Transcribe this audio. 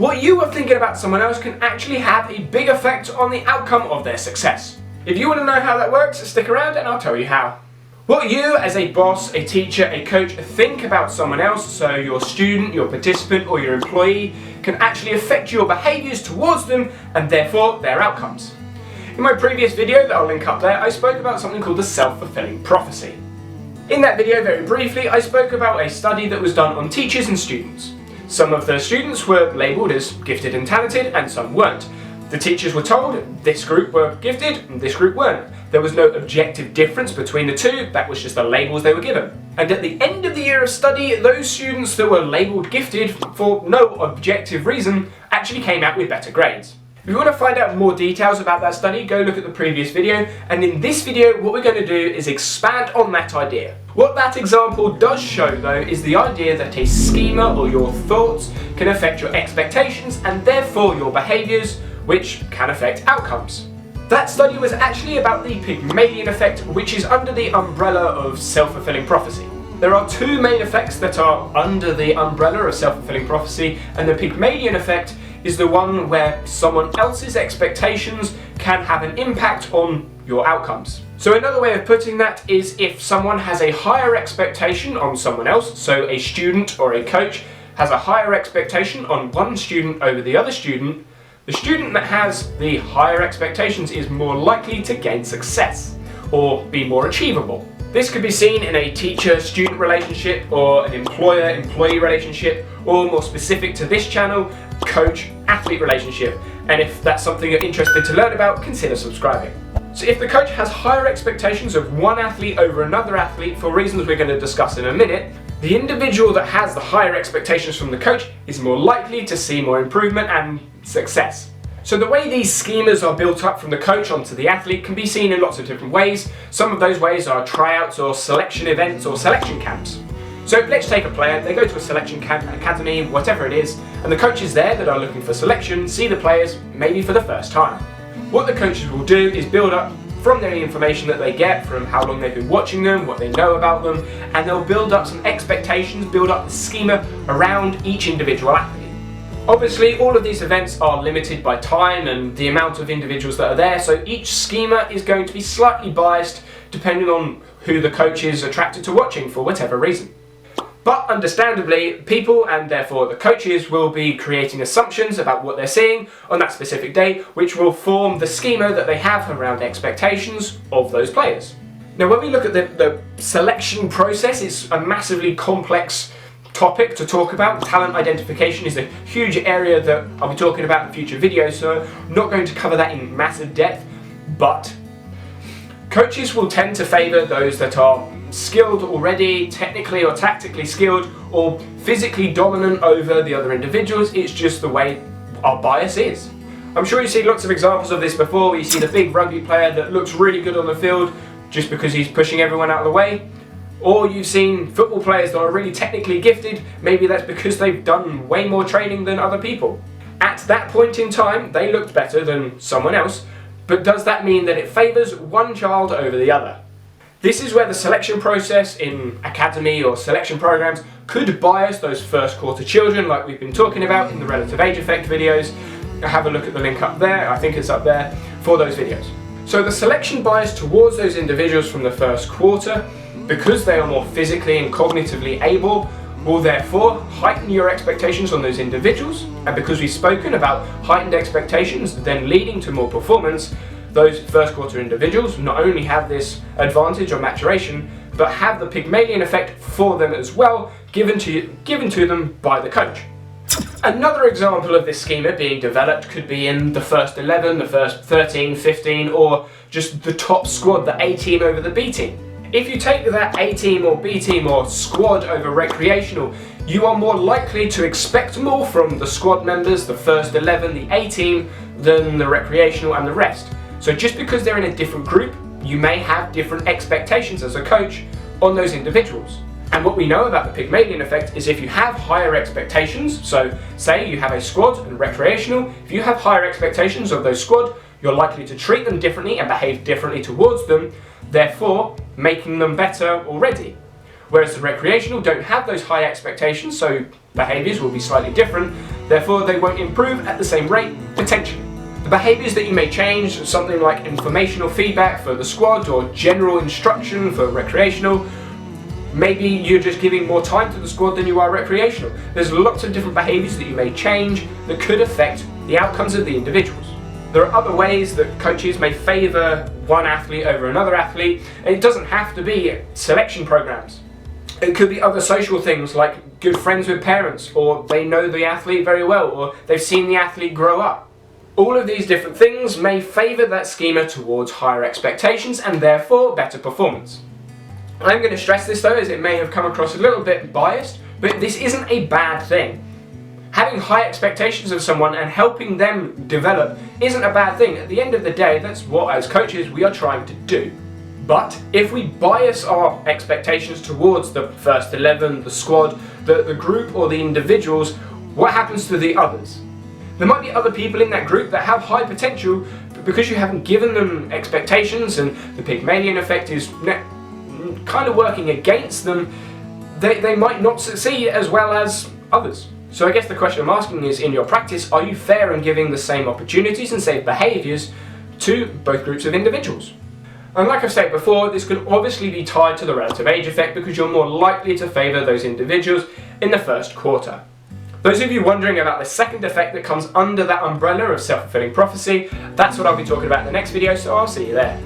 What you are thinking about someone else can actually have a big effect on the outcome of their success. If you want to know how that works, stick around and I'll tell you how. What you as a boss, a teacher, a coach think about someone else, so your student, your participant or your employee, can actually affect your behaviours towards them and therefore their outcomes. In my previous video that I'll link up there, I spoke about something called the self-fulfilling prophecy. In that video, very briefly, I spoke about a study that was done on teachers and students. Some of the students were labelled as gifted and talented and some weren't. The teachers were told this group were gifted and this group weren't. There was no objective difference between the two, that was just the labels they were given. And at the end of the year of study, those students that were labelled gifted for no objective reason actually came out with better grades. If you want to find out more details about that study, go look at the previous video, and in this video what we're going to do is expand on that idea. What that example does show though is the idea that a schema or your thoughts can affect your expectations and therefore your behaviours, which can affect outcomes. That study was actually about the Pygmalion effect, which is under the umbrella of self-fulfilling prophecy. There are two main effects that are under the umbrella of self-fulfilling prophecy, and the Pygmalion effect is the one where someone else's expectations can have an impact on your outcomes. So another way of putting that is if someone has a higher expectation on someone else, so a student or a coach has a higher expectation on one student over the other student, the student that has the higher expectations is more likely to gain success or be more achievable. This could be seen in a teacher-student relationship or an employer-employee relationship, or more specific to this channel, coach-athlete relationship. And if that's something you're interested to learn about, consider subscribing. So if the coach has higher expectations of one athlete over another athlete for reasons we're going to discuss in a minute, the individual that has the higher expectations from the coach is more likely to see more improvement and success. So the way these schemas are built up from the coach onto the athlete can be seen in lots of different ways. Some of those ways are tryouts or selection events or selection camps. So let's take a player, they go to a selection camp, an academy, whatever it is, and the coaches there that are looking for selection see the players maybe for the first time. What the coaches will do is build up from the information that they get, from how long they've been watching them, what they know about them, and they'll build up some expectations, build up the schema around each individual athlete. Obviously, all of these events are limited by time and the amount of individuals that are there, so each schema is going to be slightly biased depending on who the coach is attracted to watching for whatever reason. But understandably, people and therefore the coaches will be creating assumptions about what they're seeing on that specific day, which will form the schema that they have around expectations of those players. Now, when we look at the selection process, it's a massively complex topic to talk about. Talent identification is a huge area that I'll be talking about in future videos, so I'm not going to cover that in massive depth, but coaches will tend to favour those that are skilled already, technically or tactically skilled, or physically dominant over the other individuals. It's just the way our bias is. I'm sure you've seen lots of examples of this before, where you see the big rugby player that looks really good on the field just because he's pushing everyone out of the way. Or you've seen football players that are really technically gifted, maybe that's because they've done way more training than other people. At that point in time, they looked better than someone else, but does that mean that it favours one child over the other? This is where the selection process in academy or selection programs could bias those first quarter children, like we've been talking about in the relative age effect videos. Have a look at the link up there, I think it's up there, for those videos. So the selection bias towards those individuals from the first quarter, because they are more physically and cognitively able, will therefore heighten your expectations on those individuals, and because we've spoken about heightened expectations then leading to more performance, those first quarter individuals not only have this advantage of maturation, but have the Pygmalion effect for them as well, given to them by the coach. Another example of this schema being developed could be in the first 11, the first 13, 15, or just the top squad, the A team over the B team. If you take that A team or B team or squad over recreational, you are more likely to expect more from the squad members, the first 11, the A team, than the recreational and the rest. So just because they're in a different group, you may have different expectations as a coach on those individuals. And what we know about the Pygmalion effect is if you have higher expectations, so say you have a squad and recreational, if you have higher expectations of those squad, you're likely to treat them differently and behave differently towards them, therefore making them better already. Whereas the recreational don't have those high expectations, so behaviours will be slightly different, Therefore, they won't improve at the same rate, potentially. The behaviours that you may change, something like informational feedback for the squad or general instruction for recreational. Maybe you're just giving more time to the squad than you are recreational. There's lots of different behaviours that you may change that could affect the outcomes of the individuals. There are other ways that coaches may favour one athlete over another athlete, and it doesn't have to be selection programs. It could be other social things like good friends with parents, or they know the athlete very well, or they've seen the athlete grow up. All of these different things may favour that schema towards higher expectations and therefore better performance. I'm going to stress this though, as it may have come across a little bit biased, but this isn't a bad thing. Having high expectations of someone and helping them develop isn't a bad thing. At the end of the day, that's what as coaches we are trying to do. But if we bias our expectations towards the first 11, the squad, the group or the individuals, what happens to the others? There might be other people in that group that have high potential, but because you haven't given them expectations and the Pygmalion effect is kind of working against them, they might not succeed as well as others. So I guess the question I'm asking is, in your practice, are you fair in giving the same opportunities and same behaviours to both groups of individuals? And like I've said before, this can obviously be tied to the relative age effect because you're more likely to favour those individuals in the first quarter. Those of you wondering about the second effect that comes under that umbrella of self-fulfilling prophecy, that's what I'll be talking about in the next video, so I'll see you there.